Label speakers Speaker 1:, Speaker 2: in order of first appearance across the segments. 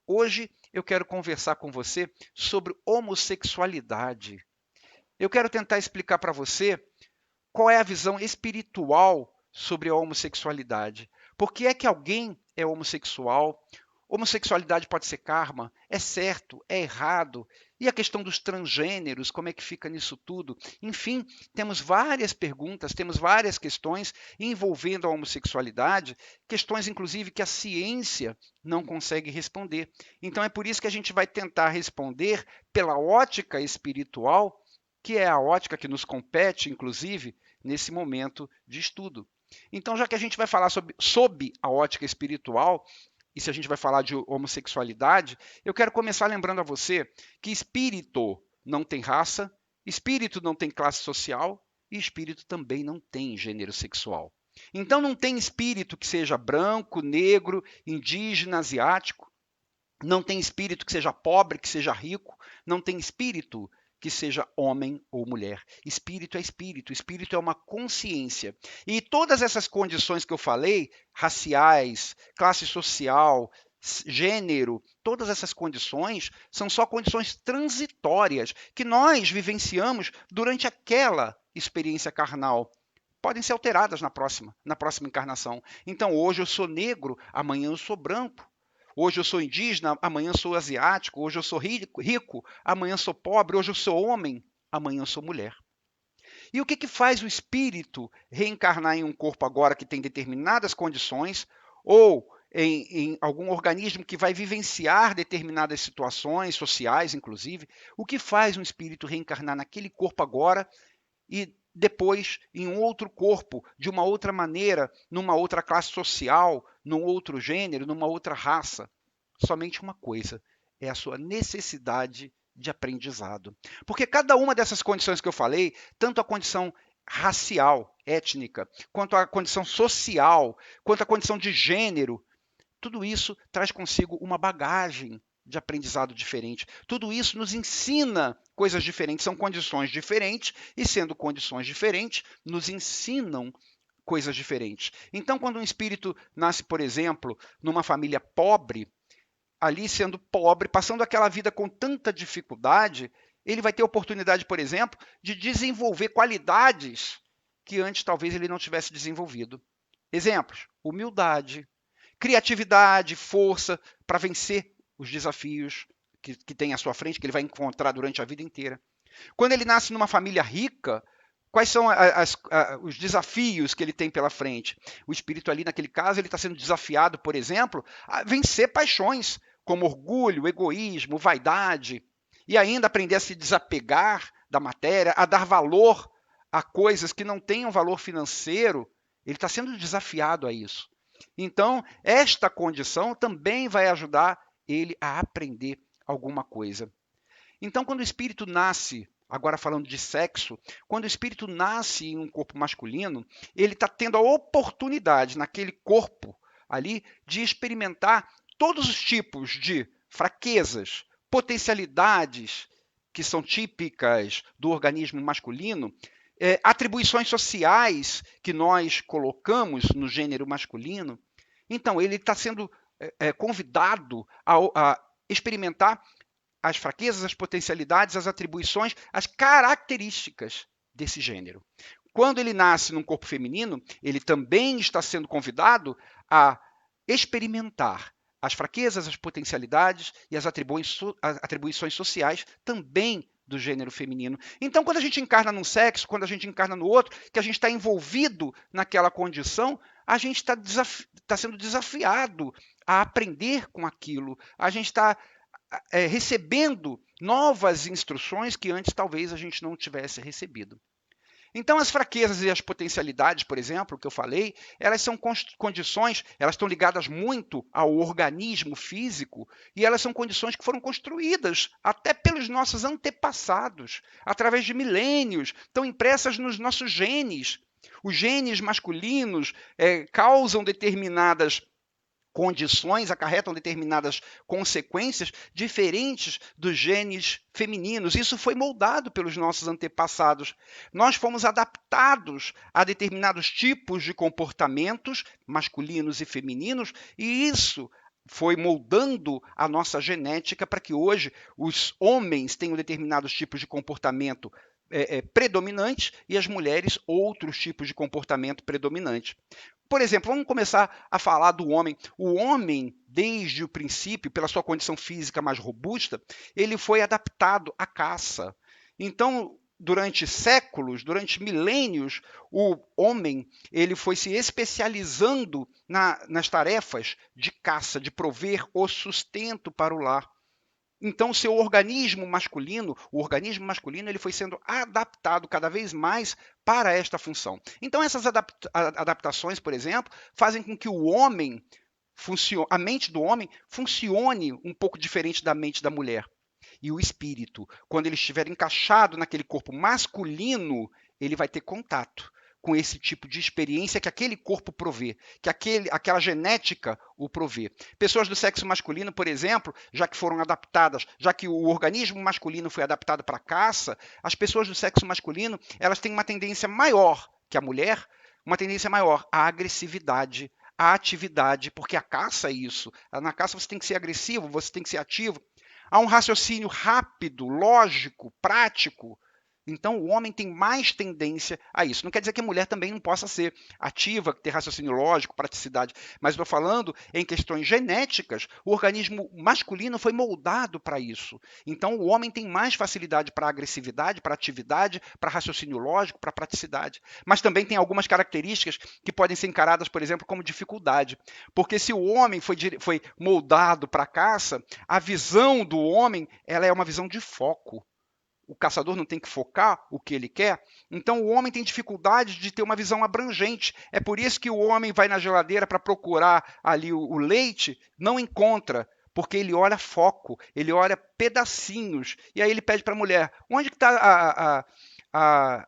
Speaker 1: Hoje eu quero conversar com você sobre homossexualidade. Eu quero tentar explicar para você qual é a visão espiritual sobre a homossexualidade. Por que é que alguém é homossexual? Homossexualidade pode ser karma? É certo? É errado? E a questão dos transgêneros, como é que fica nisso tudo? Enfim, temos várias perguntas, temos várias questões envolvendo a homossexualidade, questões inclusive que a ciência não consegue responder. Então é por isso que a gente vai tentar responder pela ótica espiritual, que é a ótica que nos compete, inclusive, nesse momento de estudo. Então, já que a gente vai falar sob a ótica espiritual, e se a gente vai falar de homossexualidade, eu quero começar lembrando a você que espírito não tem raça, espírito não tem classe social e espírito também não tem gênero sexual. Então não tem espírito que seja branco, negro, indígena, asiático, não tem espírito que seja pobre, que seja rico, não tem espírito que seja homem ou mulher. Espírito é uma consciência. E todas essas condições que eu falei, raciais, classe social, gênero, todas essas condições são só condições transitórias que nós vivenciamos durante aquela experiência carnal. Podem ser alteradas na próxima encarnação. Então, hoje eu sou negro, amanhã eu sou branco. Hoje eu sou indígena, amanhã eu sou asiático. Hoje eu sou rico, amanhã eu sou pobre. Hoje eu sou homem, amanhã eu sou mulher. E o que faz o espírito reencarnar em um corpo agora que tem determinadas condições, ou em algum organismo que vai vivenciar determinadas situações sociais, inclusive? O que faz um espírito reencarnar naquele corpo agora e depois em um outro corpo, de uma outra maneira, numa outra classe social, num outro gênero, numa outra raça? Somente uma coisa: é a sua necessidade de aprendizado. Porque cada uma dessas condições que eu falei, tanto a condição racial, étnica, quanto a condição social, quanto a condição de gênero, tudo isso traz consigo uma bagagem de aprendizado diferente. Tudo isso nos ensina coisas diferentes, são condições diferentes, e sendo condições diferentes, nos ensinam coisas diferentes. Então, quando um espírito nasce, por exemplo, numa família pobre, ali sendo pobre, passando aquela vida com tanta dificuldade, ele vai ter oportunidade, por exemplo, de desenvolver qualidades que antes talvez ele não tivesse desenvolvido. Exemplos: humildade, criatividade, força para vencer os desafios que tem à sua frente, que ele vai encontrar durante a vida inteira. Quando ele nasce numa família rica, quais são os desafios que ele tem pela frente? O espírito ali, naquele caso, ele está sendo desafiado, por exemplo, a vencer paixões, como orgulho, egoísmo, vaidade, e ainda aprender a se desapegar da matéria, a dar valor a coisas que não tenham valor financeiro. Ele está sendo desafiado a isso. Então, esta condição também vai ajudar ele a aprender alguma coisa. Então, quando o espírito nasce, agora falando de sexo, quando o espírito nasce em um corpo masculino, ele está tendo a oportunidade naquele corpo ali de experimentar todos os tipos de fraquezas, potencialidades que são típicas do organismo masculino, atribuições sociais que nós colocamos no gênero masculino. Então, ele está sendo convidado a experimentar as fraquezas, as potencialidades, as atribuições, as características desse gênero. Quando ele nasce num corpo feminino, ele também está sendo convidado a experimentar as fraquezas, as potencialidades e as atribuições sociais também do gênero feminino. Então, quando a gente encarna num sexo, quando a gente encarna no outro, que a gente está envolvido naquela condição, a gente está sendo desafiado a aprender com aquilo. A gente está recebendo novas instruções que antes talvez a gente não tivesse recebido. Então, as fraquezas e as potencialidades, por exemplo, que eu falei, elas são condições, elas estão ligadas muito ao organismo físico e elas são condições que foram construídas até pelos nossos antepassados, através de milênios, estão impressas nos nossos genes. Os genes masculinos causam determinadas condições, acarretam determinadas consequências diferentes dos genes femininos. Isso foi moldado pelos nossos antepassados. Nós fomos adaptados a determinados tipos de comportamentos masculinos e femininos, e isso foi moldando a nossa genética para que hoje os homens tenham determinados tipos de comportamento predominantes e as mulheres outros tipos de comportamento predominante. Por exemplo, vamos começar a falar do homem. O homem, desde o princípio, pela sua condição física mais robusta, ele foi adaptado à caça. Então, durante séculos, durante milênios, o homem ele foi se especializando nas tarefas de caça, de prover o sustento para o lar. Então, o organismo masculino, ele foi sendo adaptado cada vez mais para esta função. Então, essas adaptações, por exemplo, fazem com que o homem, a mente do homem, funcione um pouco diferente da mente da mulher. E o espírito, quando ele estiver encaixado naquele corpo masculino, ele vai ter contato com esse tipo de experiência que aquele corpo provê, que aquela genética o provê. Pessoas do sexo masculino, por exemplo, já que foram adaptadas, já que o organismo masculino foi adaptado para a caça, as pessoas do sexo masculino, elas têm uma tendência maior que a mulher, uma tendência maior à agressividade, à atividade, porque a caça é isso. Na caça você tem que ser agressivo, você tem que ser ativo. Há um raciocínio rápido, lógico, prático. Então, o homem tem mais tendência a isso. Não quer dizer que a mulher também não possa ser ativa, ter raciocínio lógico, praticidade, mas estou falando em questões genéticas, o organismo masculino foi moldado para isso. Então, o homem tem mais facilidade para agressividade, para atividade, para raciocínio lógico, para praticidade. Mas também tem algumas características que podem ser encaradas, por exemplo, como dificuldade. Porque se o homem foi moldado para a caça, a visão do homem ela é uma visão de foco. O caçador não tem que focar o que ele quer, então o homem tem dificuldade de ter uma visão abrangente. É por isso que o homem vai na geladeira para procurar ali o leite, não encontra, porque ele olha foco, ele olha pedacinhos, e aí ele pede para a mulher, onde está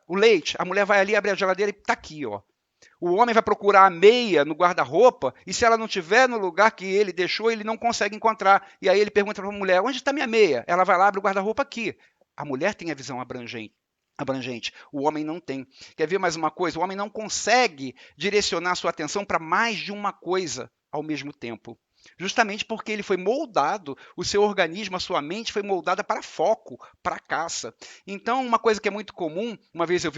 Speaker 1: o leite? A mulher vai ali, abre a geladeira e está aqui, ó. O homem vai procurar a meia no guarda-roupa e se ela não estiver no lugar que ele deixou, ele não consegue encontrar. E aí ele pergunta para a mulher, onde está minha meia? Ela vai lá, abre o guarda-roupa aqui. A mulher tem a visão abrangente. O homem não tem. Quer ver mais uma coisa? O homem não consegue direcionar sua atenção para mais de uma coisa ao mesmo tempo. Justamente porque ele foi moldado, o seu organismo, a sua mente foi moldada para foco, para caça. Então, uma coisa que é muito comum, uma vez eu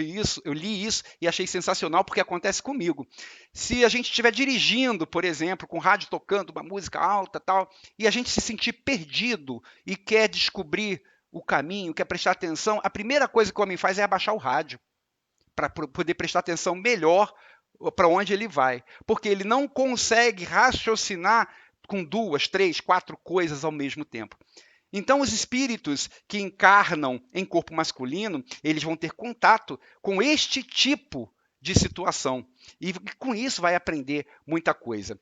Speaker 1: li isso e achei sensacional porque acontece comigo. Se a gente estiver dirigindo, por exemplo, com o rádio tocando uma música alta, tal, e a gente se sentir perdido e quer descobrir o caminho, quer prestar atenção, a primeira coisa que o homem faz é abaixar o rádio para poder prestar atenção melhor para onde ele vai, porque ele não consegue raciocinar com 2, 3, 4 coisas ao mesmo tempo. Então, os espíritos que encarnam em corpo masculino, eles vão ter contato com este tipo de situação e com isso vai aprender muita coisa.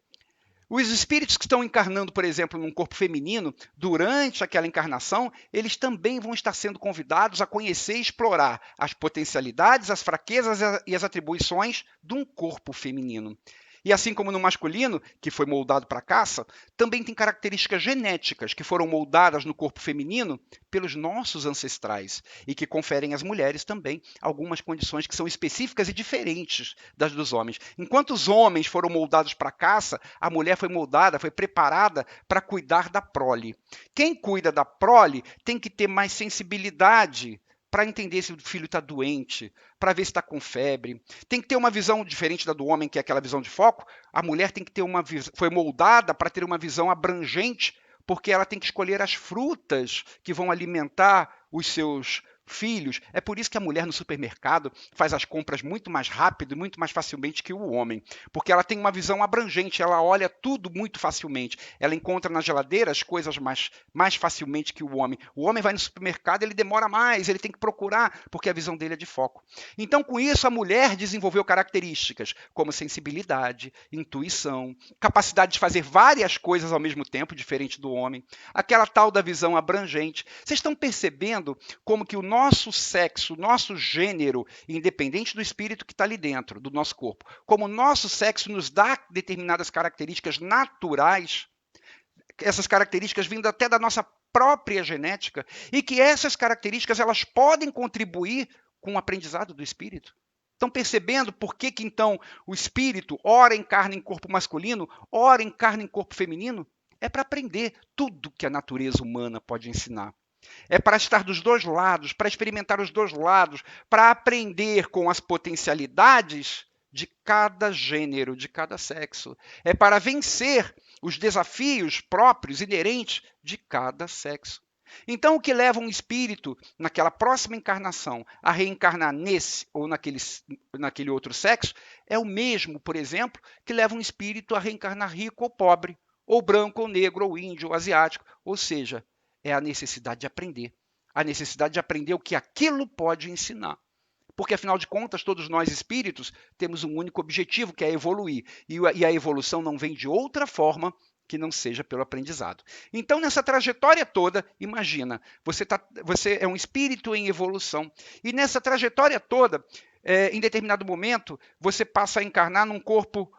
Speaker 1: Os espíritos que estão encarnando, por exemplo, num corpo feminino, durante aquela encarnação, eles também vão estar sendo convidados a conhecer e explorar as potencialidades, as fraquezas e as atribuições de um corpo feminino. E assim como no masculino, que foi moldado para a caça, também tem características genéticas que foram moldadas no corpo feminino pelos nossos ancestrais e que conferem às mulheres também algumas condições que são específicas e diferentes das dos homens. Enquanto os homens foram moldados para a caça, a mulher foi moldada, foi preparada para cuidar da prole. Quem cuida da prole tem que ter mais sensibilidade para entender se o filho está doente, para ver se está com febre. Tem que ter uma visão diferente da do homem, que é aquela visão de foco. A mulher tem que ter uma visão, foi moldada para ter uma visão abrangente, porque ela tem que escolher as frutas que vão alimentar os seus filhos. É por isso que a mulher no supermercado faz as compras muito mais rápido e muito mais facilmente que o homem, porque ela tem uma visão abrangente, ela olha tudo muito facilmente, ela encontra na geladeira as coisas mais facilmente que o homem. O homem vai no supermercado, ele demora mais, ele tem que procurar, porque a visão dele é de foco. Então, com isso, a mulher desenvolveu características como sensibilidade, intuição, capacidade de fazer várias coisas ao mesmo tempo, diferente do homem, aquela tal da visão abrangente. Vocês estão percebendo como que o nosso sexo, o nosso gênero, independente do espírito que está ali dentro, do nosso corpo, como o nosso sexo nos dá determinadas características naturais, essas características vindo até da nossa própria genética, e que essas características elas podem contribuir com o aprendizado do espírito. Estão percebendo por que então o espírito ora encarna em corpo masculino, ora encarna em corpo feminino? É para aprender tudo que a natureza humana pode ensinar. É para estar dos dois lados, para experimentar os dois lados, para aprender com as potencialidades de cada gênero, de cada sexo. É para vencer os desafios próprios, inerentes de cada sexo. Então, o que leva um espírito, naquela próxima encarnação, a reencarnar nesse ou naquele outro sexo, é o mesmo, por exemplo, que leva um espírito a reencarnar rico ou pobre, ou branco ou negro, ou índio ou asiático. Ou seja, é a necessidade de aprender. A necessidade de aprender o que aquilo pode ensinar. Porque, afinal de contas, todos nós espíritos temos um único objetivo, que é evoluir. E a evolução não vem de outra forma que não seja pelo aprendizado. Então, nessa trajetória toda, imagina, você é um espírito em evolução. E nessa trajetória toda, em determinado momento, você passa a encarnar num corpo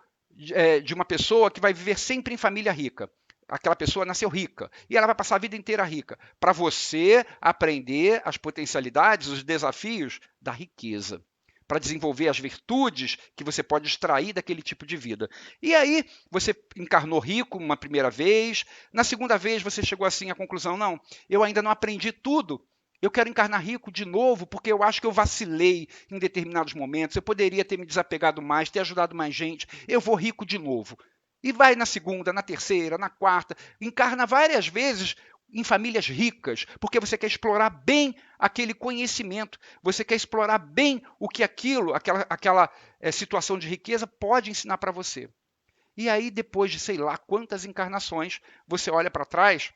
Speaker 1: de uma pessoa que vai viver sempre em família rica. Aquela pessoa nasceu rica e ela vai passar a vida inteira rica, para você aprender as potencialidades, os desafios da riqueza, para desenvolver as virtudes que você pode extrair daquele tipo de vida. E aí você encarnou rico uma primeira vez, na segunda vez você chegou assim à conclusão, não, eu ainda não aprendi tudo, eu quero encarnar rico de novo, porque eu acho que eu vacilei em determinados momentos, eu poderia ter me desapegado mais, ter ajudado mais gente, eu vou rico de novo. E vai na segunda, na terceira, na quarta, encarna várias vezes em famílias ricas, porque você quer explorar bem aquele conhecimento, você quer explorar bem o que aquela situação de riqueza pode ensinar para você. E aí, depois de sei lá quantas encarnações, você olha para trás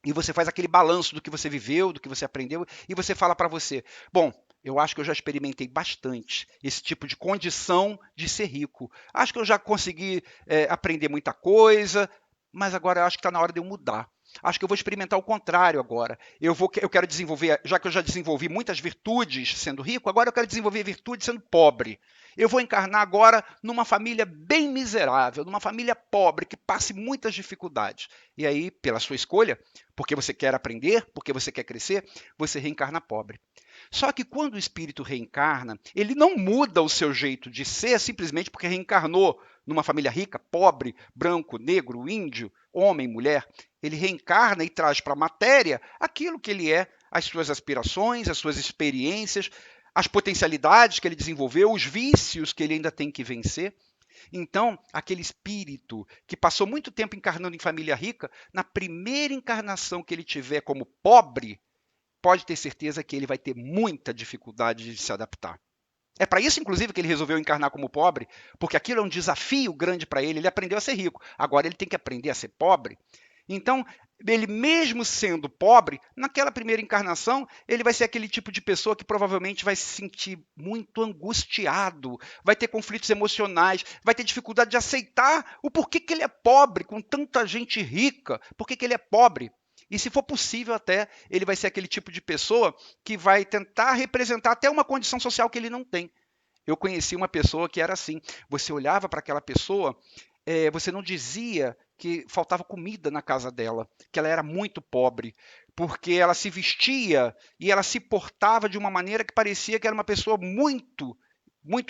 Speaker 1: e você faz aquele balanço do que você viveu, do que você aprendeu, e você fala para você: bom, eu acho que eu já experimentei bastante esse tipo de condição de ser rico. Acho que eu já consegui aprender muita coisa, mas agora eu acho que está na hora de eu mudar. Acho que eu vou experimentar o contrário agora. Eu quero desenvolver, já que eu já desenvolvi muitas virtudes sendo rico, agora eu quero desenvolver virtudes sendo pobre. Eu vou encarnar agora numa família bem miserável, numa família pobre, que passe muitas dificuldades. E aí, pela sua escolha, porque você quer aprender, porque você quer crescer, você reencarna pobre. Só que quando o espírito reencarna, ele não muda o seu jeito de ser simplesmente porque reencarnou numa família rica, pobre, branco, negro, índio, homem, mulher. Ele reencarna e traz para a matéria aquilo que ele é, as suas aspirações, as suas experiências, as potencialidades que ele desenvolveu, os vícios que ele ainda tem que vencer. Então, aquele espírito que passou muito tempo encarnando em família rica, na primeira encarnação que ele tiver como pobre, pode ter certeza que ele vai ter muita dificuldade de se adaptar. É para isso, inclusive, que ele resolveu encarnar como pobre, porque aquilo é um desafio grande para ele. Ele aprendeu a ser rico, agora ele tem que aprender a ser pobre. Então, ele mesmo sendo pobre, naquela primeira encarnação, ele vai ser aquele tipo de pessoa que provavelmente vai se sentir muito angustiado, vai ter conflitos emocionais, vai ter dificuldade de aceitar o porquê que ele é pobre, com tanta gente rica, por que ele é pobre. E se for possível até, ele vai ser aquele tipo de pessoa que vai tentar representar até uma condição social que ele não tem. Eu conheci uma pessoa que era assim, você olhava para aquela pessoa, você não dizia que faltava comida na casa dela, que ela era muito pobre, porque ela se vestia e ela se portava de uma maneira que parecia que era uma pessoa muito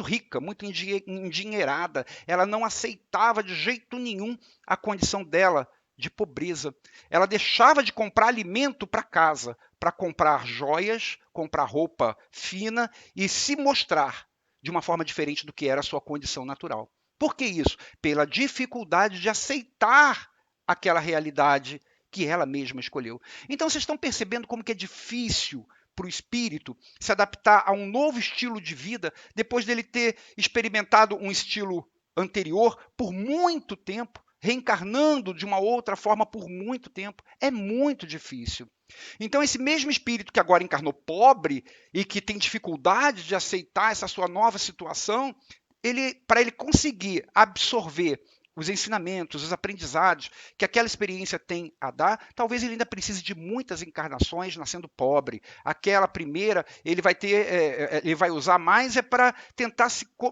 Speaker 1: rica, muito endinheirada. Ela não aceitava de jeito nenhum a condição dela de pobreza. Ela deixava de comprar alimento para casa, para comprar joias, comprar roupa fina e se mostrar de uma forma diferente do que era a sua condição natural. Por que isso? Pela dificuldade de aceitar aquela realidade que ela mesma escolheu. Então vocês estão percebendo como que é difícil para o espírito se adaptar a um novo estilo de vida depois dele ter experimentado um estilo anterior por muito tempo, reencarnando de uma outra forma por muito tempo. É muito difícil. Então, esse mesmo espírito que agora encarnou pobre e que tem dificuldade de aceitar essa sua nova situação, para ele conseguir absorver os ensinamentos, os aprendizados que aquela experiência tem a dar, talvez ele ainda precise de muitas encarnações nascendo pobre. Aquela primeira, ele vai usar mais para tentar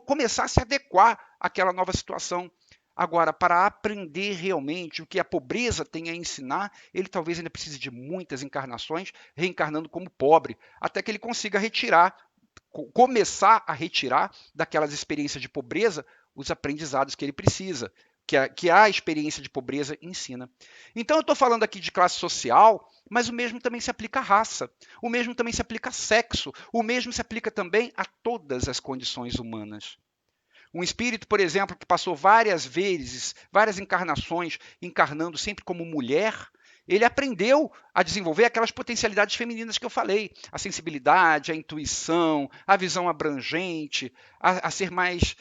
Speaker 1: começar a se adequar àquela nova situação. Agora, para aprender realmente o que a pobreza tem a ensinar, ele talvez ainda precise de muitas encarnações, reencarnando como pobre, até que ele consiga começar a retirar daquelas experiências de pobreza os aprendizados que ele precisa. que a experiência de pobreza ensina. Então eu estou falando aqui de classe social, mas o mesmo também se aplica à raça, o mesmo também se aplica a sexo, o mesmo se aplica também a todas as condições humanas. Um espírito, por exemplo, que passou várias vezes, várias encarnações, encarnando sempre como mulher, ele aprendeu a desenvolver aquelas potencialidades femininas que eu falei, a sensibilidade, a intuição, a visão abrangente, a ser mais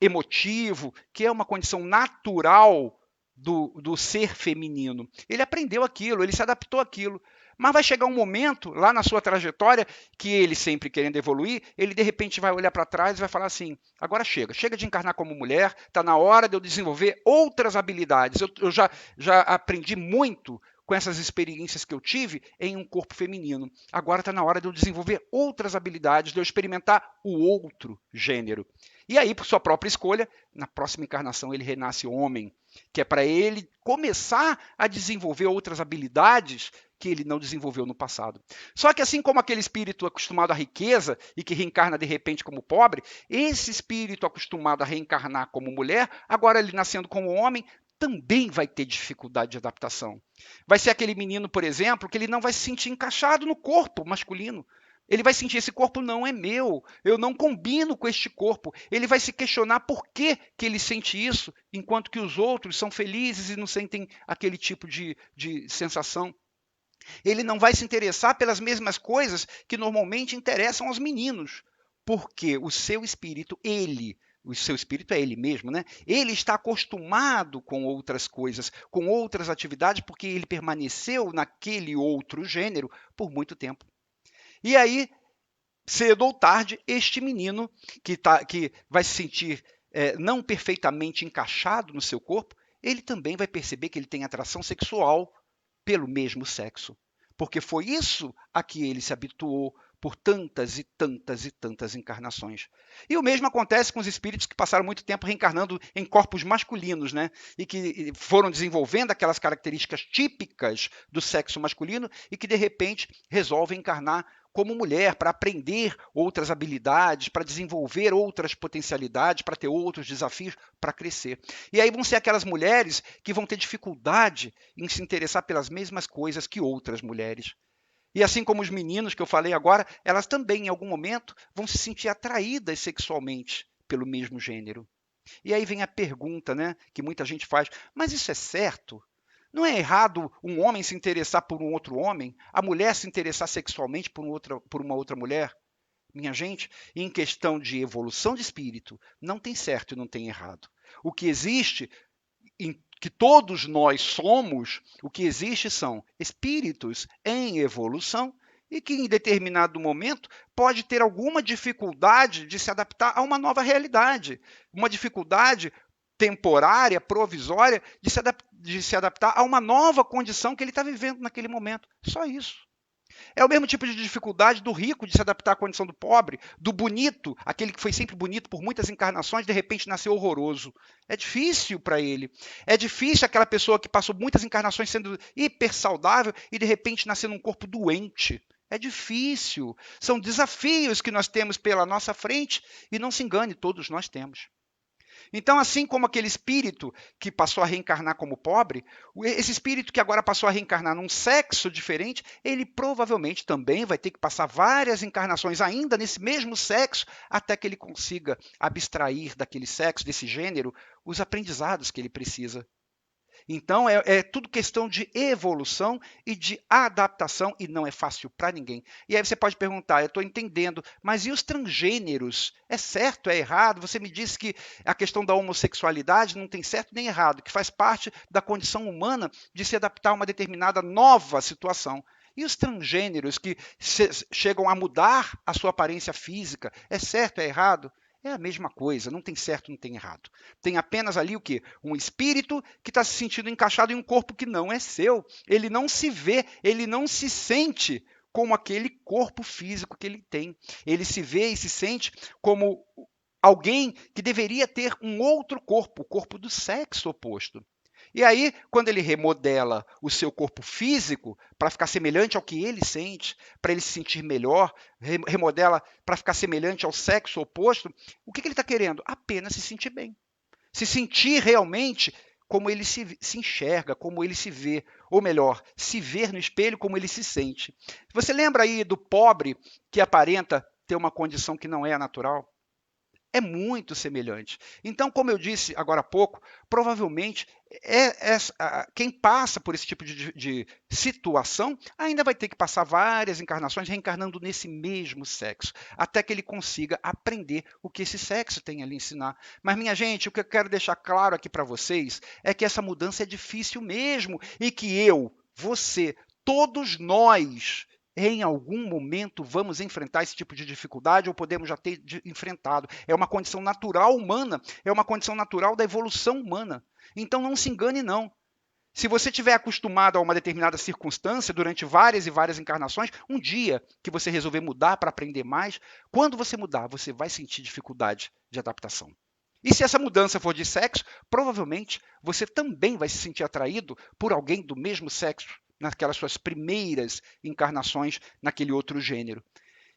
Speaker 1: emotivo, que é uma condição natural do ser feminino. Ele aprendeu aquilo, ele se adaptou àquilo. Mas vai chegar um momento, lá na sua trajetória, que ele sempre querendo evoluir, ele de repente vai olhar para trás e vai falar assim, agora chega de encarnar como mulher, está na hora de eu desenvolver outras habilidades. Eu já aprendi muito com essas experiências que eu tive em um corpo feminino. Agora está na hora de eu desenvolver outras habilidades, de eu experimentar o outro gênero. E aí, por sua própria escolha, na próxima encarnação ele renasce homem, que é para ele começar a desenvolver outras habilidades que ele não desenvolveu no passado. Só que assim como aquele espírito acostumado à riqueza e que reencarna de repente como pobre, esse espírito acostumado a reencarnar como mulher, agora ele nascendo como homem, também vai ter dificuldade de adaptação. Vai ser aquele menino, por exemplo, que ele não vai se sentir encaixado no corpo masculino. Ele vai sentir, esse corpo não é meu, eu não combino com este corpo. Ele vai se questionar por que ele sente isso, enquanto que os outros são felizes e não sentem aquele tipo de sensação. Ele não vai se interessar pelas mesmas coisas que normalmente interessam aos meninos, porque o seu espírito é ele mesmo, né? Ele está acostumado com outras coisas, com outras atividades, porque ele permaneceu naquele outro gênero por muito tempo. E aí, cedo ou tarde, este menino que vai se sentir não perfeitamente encaixado no seu corpo, ele também vai perceber que ele tem atração sexual pelo mesmo sexo. Porque foi isso a que ele se habituou por tantas e tantas e tantas encarnações. E o mesmo acontece com os espíritos que passaram muito tempo reencarnando em corpos masculinos, né? E que foram desenvolvendo aquelas características típicas do sexo masculino e que, de repente, resolvem encarnar como mulher, para aprender outras habilidades, para desenvolver outras potencialidades, para ter outros desafios, para crescer. E aí vão ser aquelas mulheres que vão ter dificuldade em se interessar pelas mesmas coisas que outras mulheres. E assim como os meninos que eu falei agora, elas também, em algum momento, vão se sentir atraídas sexualmente pelo mesmo gênero. E aí vem a pergunta, né, que muita gente faz, mas isso é certo? Não é errado um homem se interessar por um outro homem, a mulher se interessar sexualmente por uma outra mulher? Minha gente, em questão de evolução de espírito, não tem certo e não tem errado. O que existe, que todos nós somos, o que existe são espíritos em evolução e que em determinado momento pode ter alguma dificuldade de se adaptar a uma nova realidade, uma dificuldade temporária, provisória, de se adaptar a uma nova condição que ele está vivendo naquele momento. Só isso. É o mesmo tipo de dificuldade do rico de se adaptar à condição do pobre, do bonito, aquele que foi sempre bonito por muitas encarnações, de repente nasceu horroroso. É difícil para ele. É difícil aquela pessoa que passou muitas encarnações sendo hiper saudável e de repente nascer num corpo doente. É difícil. São desafios que nós temos pela nossa frente e não se engane, todos nós temos. Então, assim como aquele espírito que passou a reencarnar como pobre, esse espírito que agora passou a reencarnar num sexo diferente, ele provavelmente também vai ter que passar várias encarnações ainda nesse mesmo sexo, até que ele consiga abstrair daquele sexo, desse gênero, os aprendizados que ele precisa. Então, é tudo questão de evolução e de adaptação, e não é fácil para ninguém. E aí você pode perguntar, eu estou entendendo, mas e os transgêneros? É certo, é errado? Você me disse que a questão da homossexualidade não tem certo nem errado, que faz parte da condição humana de se adaptar a uma determinada nova situação. E os transgêneros que chegam a mudar a sua aparência física, é certo, é errado? É a mesma coisa, não tem certo, não tem errado. Tem apenas ali o quê? Um espírito que está se sentindo encaixado em um corpo que não é seu. Ele não se vê, ele não se sente como aquele corpo físico que ele tem. Ele se vê e se sente como alguém que deveria ter um outro corpo, o corpo do sexo oposto. E aí, quando ele remodela o seu corpo físico para ficar semelhante ao que ele sente, para ele se sentir melhor, remodela para ficar semelhante ao sexo oposto, o que ele está querendo? Apenas se sentir bem. Se sentir realmente como ele se enxerga, como ele se vê, ou melhor, se ver no espelho como ele se sente. Você lembra aí do pobre que aparenta ter uma condição que não é a natural? É muito semelhante. Então, como eu disse agora há pouco, provavelmente quem passa por esse tipo de situação ainda vai ter que passar várias encarnações reencarnando nesse mesmo sexo, até que ele consiga aprender o que esse sexo tem a lhe ensinar. Mas, minha gente, o que eu quero deixar claro aqui para vocês é que essa mudança é difícil mesmo e que eu, você, todos nós em algum momento vamos enfrentar esse tipo de dificuldade ou podemos já ter enfrentado. É uma condição natural humana, é uma condição natural da evolução humana. Então não se engane, não. Se você estiver acostumado a uma determinada circunstância durante várias e várias encarnações, um dia que você resolver mudar para aprender mais, quando você mudar, você vai sentir dificuldade de adaptação. E se essa mudança for de sexo, provavelmente você também vai se sentir atraído por alguém do mesmo sexo naquelas suas primeiras encarnações naquele outro gênero.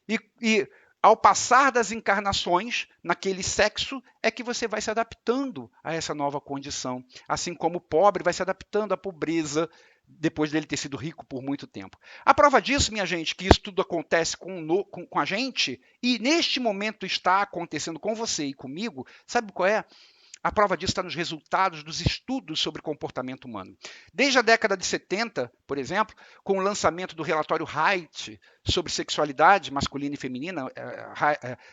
Speaker 1: E ao passar das encarnações naquele sexo, é que você vai se adaptando a essa nova condição. Assim como o pobre vai se adaptando à pobreza depois dele ter sido rico por muito tempo. A prova disso, minha gente, que isso tudo acontece com a gente, e neste momento está acontecendo com você e comigo, sabe qual é? A prova disso está nos resultados dos estudos sobre comportamento humano. Desde a década de 70, por exemplo, com o lançamento do relatório Haidt sobre sexualidade masculina e feminina,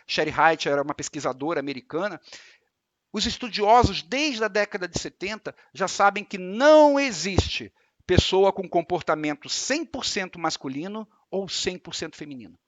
Speaker 1: Sherry Haidt era uma pesquisadora americana, os estudiosos desde a década de 70 já sabem que não existe pessoa com comportamento 100% masculino ou 100% feminino.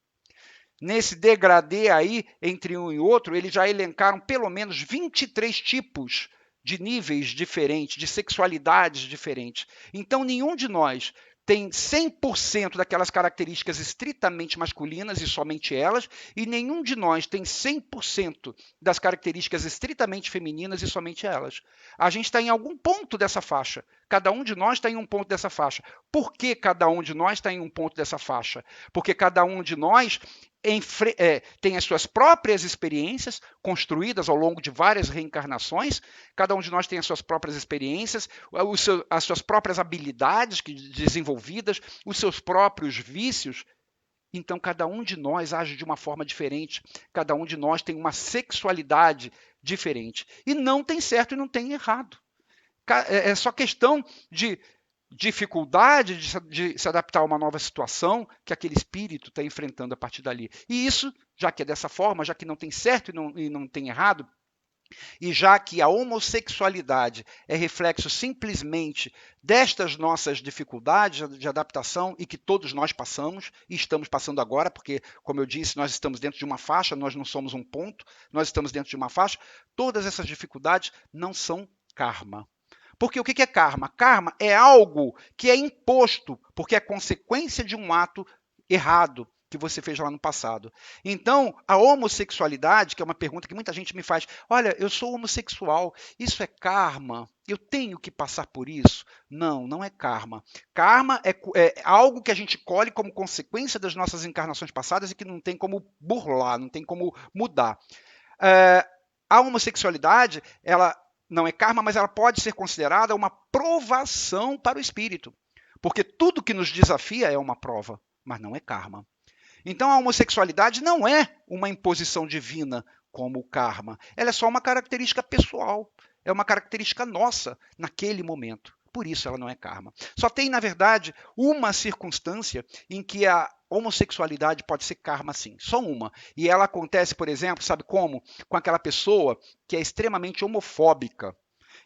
Speaker 1: Nesse degradê aí, entre um e outro, eles já elencaram pelo menos 23 tipos de níveis diferentes, de sexualidades diferentes. Então, nenhum de nós tem 100% daquelas características estritamente masculinas e somente elas, e nenhum de nós tem 100% das características estritamente femininas e somente elas. A gente está em algum ponto dessa faixa. Cada um de nós está em um ponto dessa faixa. Por que cada um de nós está em um ponto dessa faixa? Porque cada um de nós tem as suas próprias experiências construídas ao longo de várias reencarnações, cada um de nós tem as suas próprias experiências, as suas próprias habilidades desenvolvidas, os seus próprios vícios. Então, cada um de nós age de uma forma diferente, cada um de nós tem uma sexualidade diferente. E não tem certo e não tem errado. É só questão de dificuldade de se adaptar a uma nova situação que aquele espírito está enfrentando a partir dali. E isso, já que é dessa forma, já que não tem certo e não tem errado, e já que a homossexualidade é reflexo simplesmente destas nossas dificuldades de adaptação e que todos nós passamos e estamos passando agora, porque, como eu disse, nós estamos dentro de uma faixa, nós não somos um ponto, nós estamos dentro de uma faixa, todas essas dificuldades não são karma. Porque o que é karma? Karma é algo que é imposto, porque é consequência de um ato errado que você fez lá no passado. Então, a homossexualidade, que é uma pergunta que muita gente me faz, olha, eu sou homossexual, isso é karma? Eu tenho que passar por isso? Não, não é karma. Karma é algo que a gente colhe como consequência das nossas encarnações passadas e que não tem como burlar, não tem como mudar. A homossexualidade, ela não é karma, mas ela pode ser considerada uma provação para o espírito. Porque tudo que nos desafia é uma prova, mas não é karma. Então a homossexualidade não é uma imposição divina como o karma. Ela é só uma característica pessoal. É uma característica nossa naquele momento. Por isso ela não é karma. Só tem, na verdade, uma circunstância em que a homossexualidade pode ser karma, sim. Só uma. E ela acontece, por exemplo, sabe como? Com aquela pessoa que é extremamente homofóbica.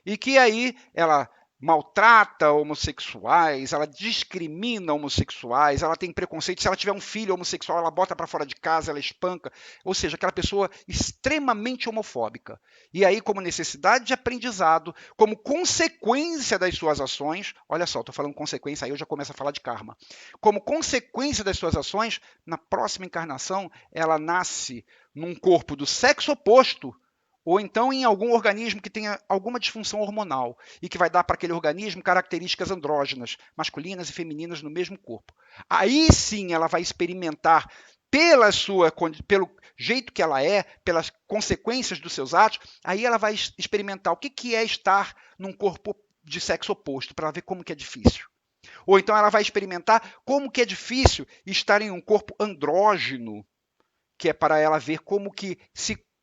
Speaker 1: E que aí ela maltrata homossexuais, ela discrimina homossexuais, ela tem preconceito. Se ela tiver um filho homossexual, ela bota para fora de casa, ela espanca. Ou seja, aquela pessoa extremamente homofóbica. E aí, como necessidade de aprendizado, como consequência das suas ações, olha só, estou falando consequência, aí eu já começo a falar de karma. Como consequência das suas ações, na próxima encarnação, ela nasce num corpo do sexo oposto, ou então em algum organismo que tenha alguma disfunção hormonal e que vai dar para aquele organismo características andrógenas, masculinas e femininas no mesmo corpo. Aí sim ela vai experimentar pelo jeito que ela é, pelas consequências dos seus atos, aí ela vai experimentar o que é estar num corpo de sexo oposto, para ver como que é difícil. Ou então ela vai experimentar como que é difícil estar em um corpo andrógeno, que é para ela ver como que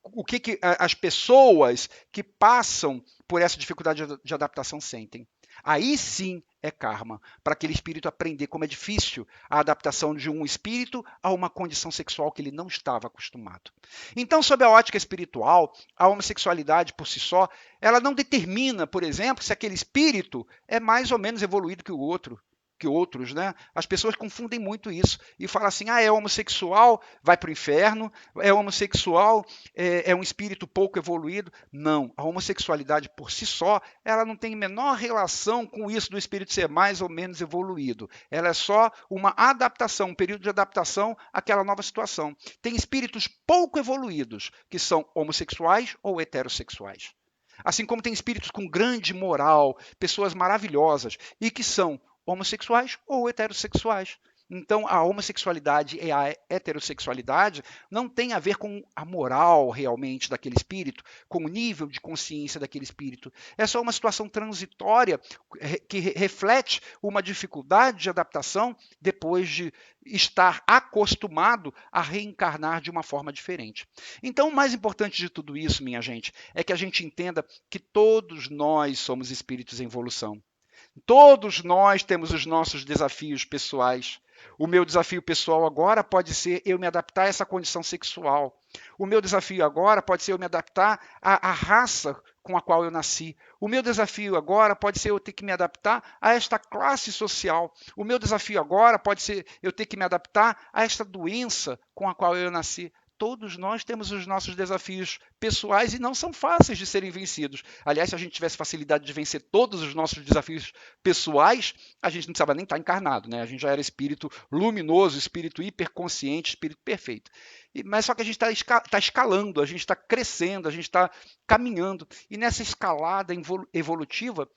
Speaker 1: o que as pessoas que passam por essa dificuldade de adaptação sentem. Aí sim é karma, para aquele espírito aprender como é difícil a adaptação de um espírito a uma condição sexual que ele não estava acostumado. Então, sob a ótica espiritual, a homossexualidade por si só, ela não determina, por exemplo, se aquele espírito é mais ou menos evoluído que o outro. Que outros, né? As pessoas confundem muito isso e falam assim: é homossexual, vai para o inferno, é homossexual, é um espírito pouco evoluído. Não, a homossexualidade por si só, ela não tem menor relação com isso do espírito ser mais ou menos evoluído. Ela é só uma adaptação, um período de adaptação àquela nova situação. Tem espíritos pouco evoluídos que são homossexuais ou heterossexuais. Assim como tem espíritos com grande moral, pessoas maravilhosas e que são homossexuais ou heterossexuais. Então, a homossexualidade e a heterossexualidade não tem a ver com a moral realmente daquele espírito, com o nível de consciência daquele espírito. É só uma situação transitória que reflete uma dificuldade de adaptação depois de estar acostumado a reencarnar de uma forma diferente. Então, o mais importante de tudo isso, minha gente, é que a gente entenda que todos nós somos espíritos em evolução. Todos nós temos os nossos desafios pessoais. O meu desafio pessoal agora pode ser eu me adaptar a essa condição sexual. O meu desafio agora pode ser eu me adaptar à raça com a qual eu nasci. O meu desafio agora pode ser eu ter que me adaptar a esta classe social. O meu desafio agora pode ser eu ter que me adaptar a esta doença com a qual eu nasci. Todos nós temos os nossos desafios pessoais e não são fáceis de serem vencidos. Aliás, se a gente tivesse facilidade de vencer todos os nossos desafios pessoais, a gente não precisava nem estar encarnado, né? A gente já era espírito luminoso, espírito hiperconsciente, espírito perfeito. Mas só que a gente está escalando, a gente está crescendo, a gente está caminhando. E nessa escalada evolutiva,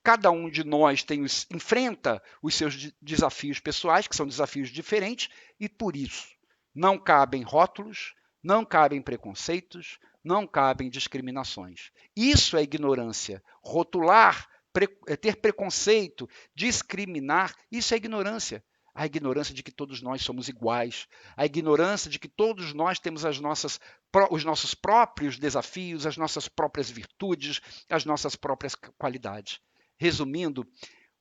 Speaker 1: cada um de nós enfrenta os seus desafios pessoais, que são desafios diferentes, e por isso não cabem rótulos, não cabem preconceitos, não cabem discriminações. Isso é ignorância. Rotular, ter preconceito, discriminar, isso é ignorância. A ignorância de que todos nós somos iguais, a ignorância de que todos nós temos os nossos próprios desafios, as nossas próprias virtudes, as nossas próprias qualidades. Resumindo,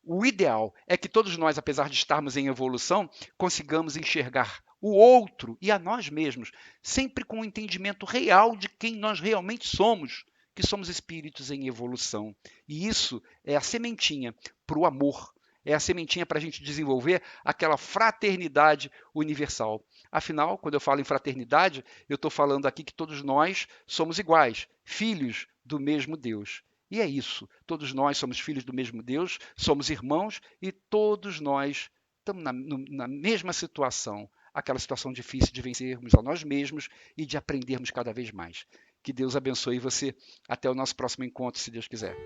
Speaker 1: o ideal é que todos nós, apesar de estarmos em evolução, consigamos enxergar o outro e a nós mesmos, sempre com o entendimento real de quem nós realmente somos, que somos espíritos em evolução. E isso é a sementinha para o amor, é a sementinha para a gente desenvolver aquela fraternidade universal. Afinal, quando eu falo em fraternidade, eu estou falando aqui que todos nós somos iguais, filhos do mesmo Deus. E é isso, todos nós somos filhos do mesmo Deus, somos irmãos e todos nós estamos na mesma situação, aquela situação difícil de vencermos a nós mesmos e de aprendermos cada vez mais. Que Deus abençoe você. Até o nosso próximo encontro, se Deus quiser.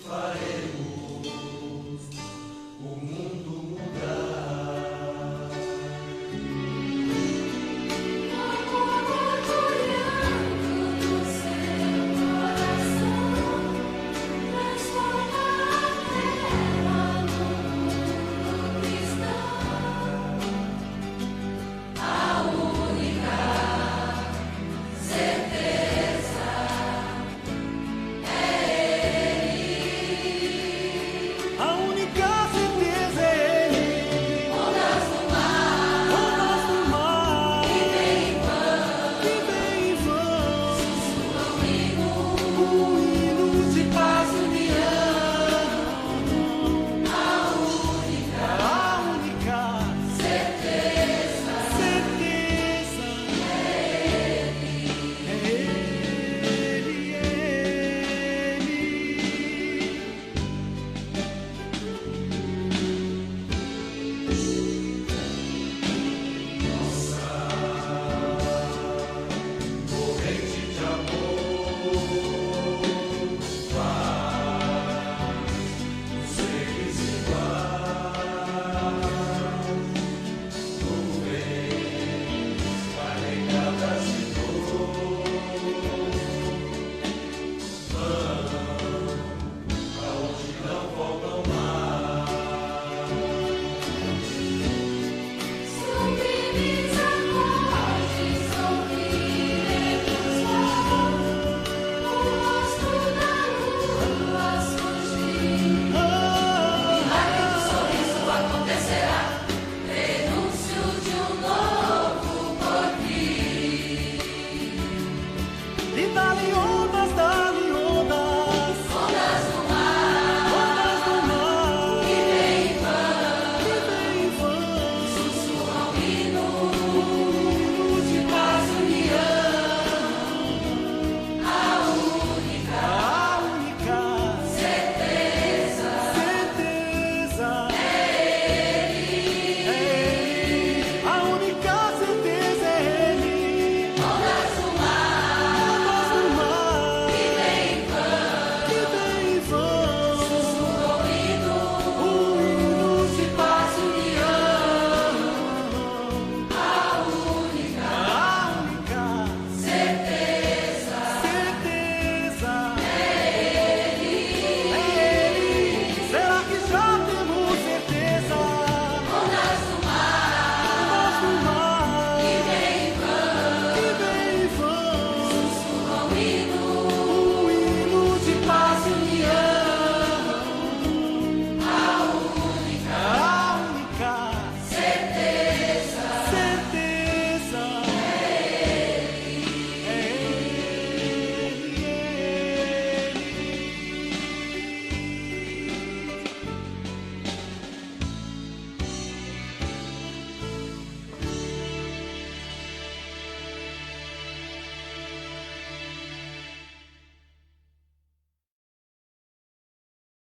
Speaker 2: Farei